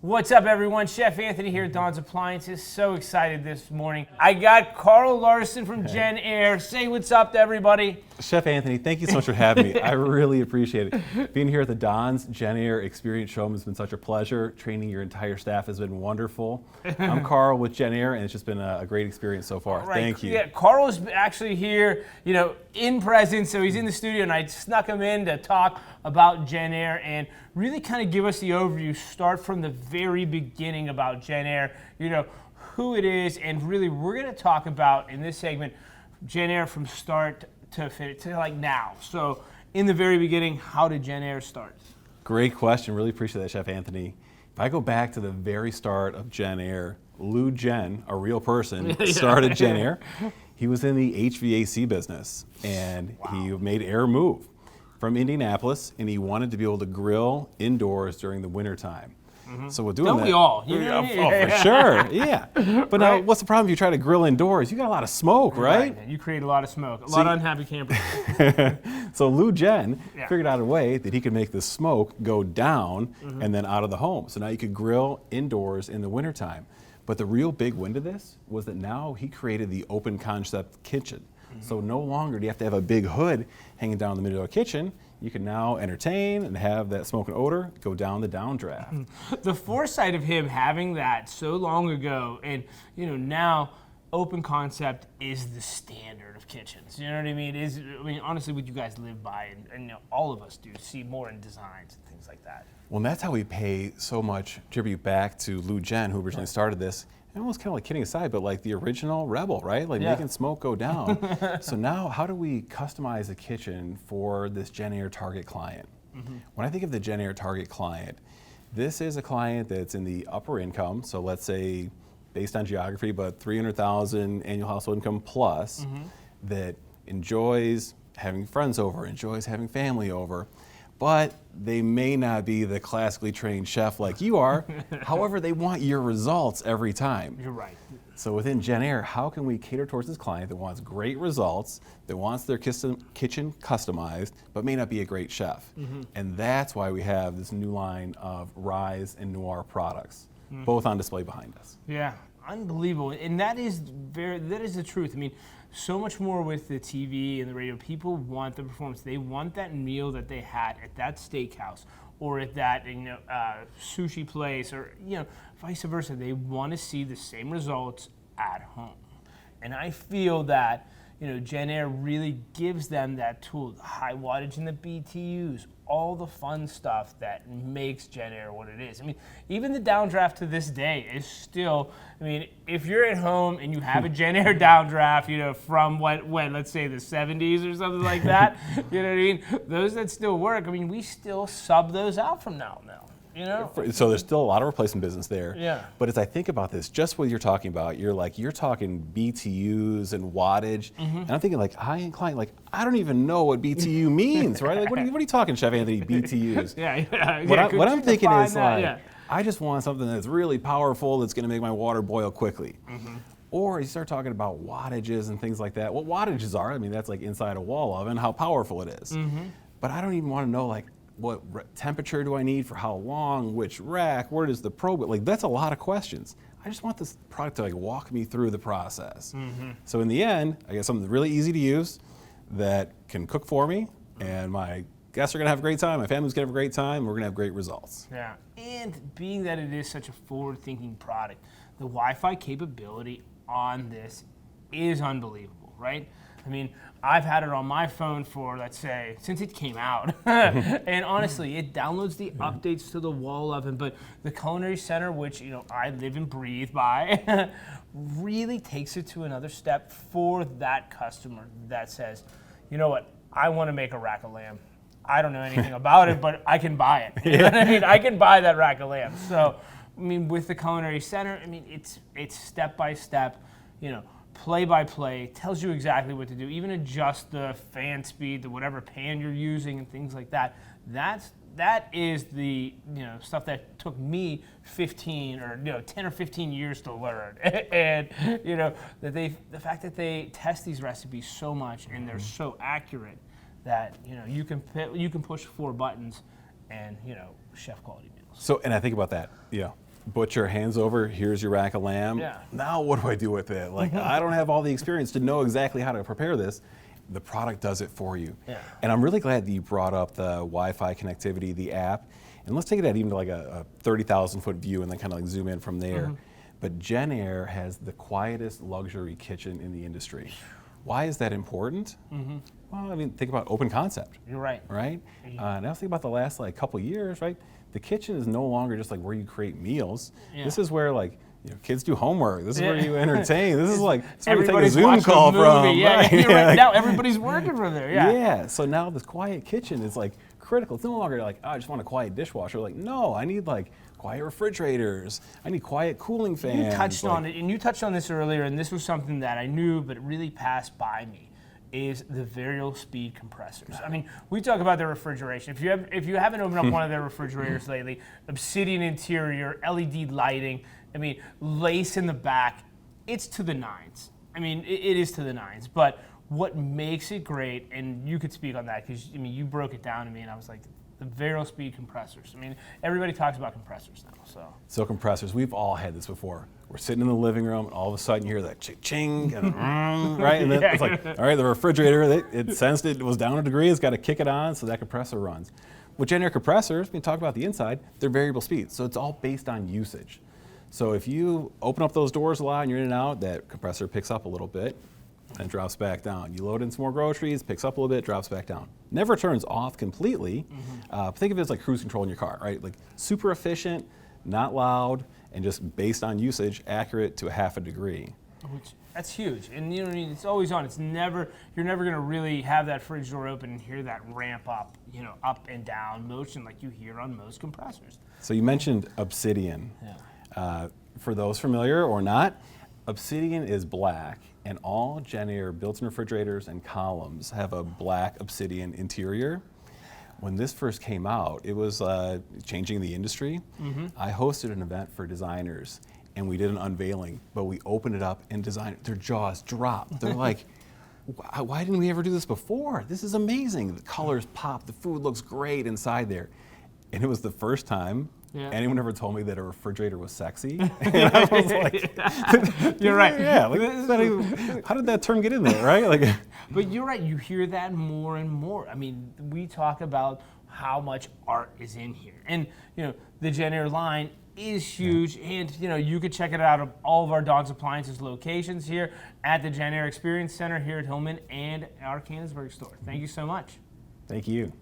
What's up, everyone? Chef Anthony here at Don's Appliances. So excited this morning. I got Carl Larson from JennAir. Say what's up to everybody. Chef Anthony, thank you so much for having me. I really appreciate it. Being here at the Don's JennAir Experience Showroom has been such a pleasure. Training your entire staff has been wonderful. I'm Carl with JennAir, and it's just been a great experience so far. Right. Thank you. Yeah, Carl is actually here, in presence, so he's in the studio, and I snuck him in to talk about JennAir and really kind of give us the overview, start from the very beginning about JennAir, who it is, and really we're going to talk about in this segment JennAir from start to finish, to like now. So in the very beginning, how did JennAir start? Great question. Really appreciate that, Chef Anthony. If I go back to the very start of JennAir, Lou Jen, a real person, started JennAir. He was in the HVAC business, and he made air move from Indianapolis, and he wanted to be able to grill indoors during the wintertime. So we're doing Don't that. we all? For sure, yeah. But now, what's the problem if you try to grill indoors? You got a lot of smoke, right? You create a lot of smoke, a lot of unhappy campers. So Lou Jen figured out a way that he could make the smoke go down and then out of the home. So now you could grill indoors in the wintertime. But the real big win to this was that now he created the open concept kitchen. So no longer do you have to have a big hood hanging down the middle of the kitchen. You can now entertain and have that smoke and odor go down the downdraft. The foresight of him having that so long ago, and now open concept is the standard of kitchens. You know what I mean? Honestly, what you guys live by, and all of us do, see more in designs and things like that. Well, and that's how we pay so much tribute back to Lou Jen, who originally started this. And almost kind of like kidding aside, but like the original rebel, right? Like making smoke go down. So now, how do we customize a kitchen for this JennAir target client? When I think of the JennAir target client, this is a client that's in the upper income. So let's say, based on geography, but 300,000 annual household income plus, that enjoys having friends over, enjoys having family over. But they may not be the classically trained chef like you are. However, they want your results every time. You're right. So within JennAir, how can we cater towards this client that wants great results, that wants their kitchen customized, but may not be a great chef? And that's why we have this new line of Rise and Noir products, both on display behind us. Yeah, unbelievable. And that is the truth. I mean, so much more with the TV and the radio. People want the performance. They want that meal that they had at that steakhouse or at that sushi place, or vice versa. They want to see the same results at home. And I feel that JennAir really gives them that tool, the high wattage and the BTUs, all the fun stuff that makes JennAir what it is. I mean, even the Downdraft to this day is still, if you're at home and you have a JennAir Downdraft, from when, let's say the 70s or something like that, you know what I mean? Those that still work, we still sub those out from now. So there's still a lot of replacement business there. Yeah. But as I think about this, just what you're talking about, you're talking BTUs and wattage, and I'm thinking like high-end client, like I don't even know what BTU means, right? Like what are you talking, Chef Anthony? BTUs. What I'm thinking is I just want something that's really powerful that's going to make my water boil quickly. Or you start talking about wattages and things like that. What wattages are, that's like inside a wall oven, how powerful it is. But I don't even want to know like what temperature do I need for how long, which rack, where does the probe, like that's a lot of questions. I just want this product to like walk me through the process. So in the end, I get something really easy to use that can cook for me, and my guests are gonna have a great time, my family's gonna have a great time, we're gonna have great results. Yeah, and being that it is such a forward-thinking product, the Wi-Fi capability on this is unbelievable, right? I've had it on my phone for, let's say, since it came out. And honestly, it downloads the updates to the wall oven, but the Culinary Center, which I live and breathe by, really takes it to another step for that customer that says, you know what, I want to make a rack of lamb. I don't know anything about it, but I can buy it. You know what I mean? I can buy that rack of lamb. So, with the Culinary Center, it's step by step, play by play, tells you exactly what to do, even adjust the fan speed to whatever pan you're using and things like that. That is the stuff that took me 15 or 10 or 15 years to learn. And the fact that they test these recipes so much and they're so accurate that you can push 4 buttons and chef quality meals. So, and I think about that, butcher, hands over, here's your rack of lamb. Yeah. Now what do I do with it? Like, I don't have all the experience to know exactly how to prepare this. The product does it for you. Yeah. And I'm really glad that you brought up the Wi-Fi connectivity, the app. And let's take it at even to like a 30,000 foot view and then kind of like zoom in from there. But JennAir has the quietest luxury kitchen in the industry. Why is that important? Well, I mean, think about open concept. You're right. Right? And I was thinking about the last like couple years, right? The kitchen is no longer just like where you create meals. Yeah. This is where like, you know, kids do homework. This is where you entertain. This is like, this is where you take a Everybody's Zoom watching call a movie. from. Yeah, right? you're right. Now everybody's working from there. Yeah. Yeah. So now this quiet kitchen is like critical. It's no longer like, oh, I just want a quiet dishwasher. Like, no, I need like quiet refrigerators. I need quiet cooling fans. You touched on it, and you touched on this earlier, and this was something that I knew, but it really passed by me, is the variable speed compressors. I mean, we talk about their refrigeration. If you haven't opened up one of their refrigerators lately, obsidian interior, LED lighting, I mean, lace in the back, it's to the nines. I mean, it is to the nines, but what makes it great, and you could speak on that, because I mean, you broke it down to me, and I was like, the variable speed compressors. I mean, everybody talks about compressors now, So compressors, we've all had this before. We're sitting in the living room, and all of a sudden you hear that ching and right, and then it's like, all right, the refrigerator, it sensed it was down a degree, it's got to kick it on, so that compressor runs. With JennAir compressors, we talk about the inside, they're variable speed, so it's all based on usage. So if you open up those doors a lot and you're in and out, that compressor picks up a little bit and drops back down. You load in some more groceries, picks up a little bit, drops back down. Never turns off completely. Think of it as like cruise control in your car, right? Like super efficient, not loud, and just based on usage, accurate to a half a degree. That's huge, and you know, it's always on. You're never going to really have that fridge door open and hear that ramp up, you know, up and down motion like you hear on most compressors. So you mentioned obsidian. Yeah. For those familiar or not, obsidian is black, and all JennAir built-in refrigerators and columns have a black obsidian interior. When this first came out, it was changing the industry. I hosted an event for designers, and we did an unveiling, but we opened it up and their jaws dropped. They're like, why didn't we ever do this before? This is amazing. The colors pop, the food looks great inside there. And it was the first time anyone ever told me that a refrigerator was sexy. And I was like, you're right. Yeah, like, how did that term get in there, right? Like, but you're right, you hear that more and more. I mean, we talk about how much art is in here. And, you know, the JennAir line is huge, and, you know, you could check it out at all of our Dawn's Appliances locations here at the JennAir Experience Center here at Hillman and our Canonsburg store. Thank you so much. Thank you.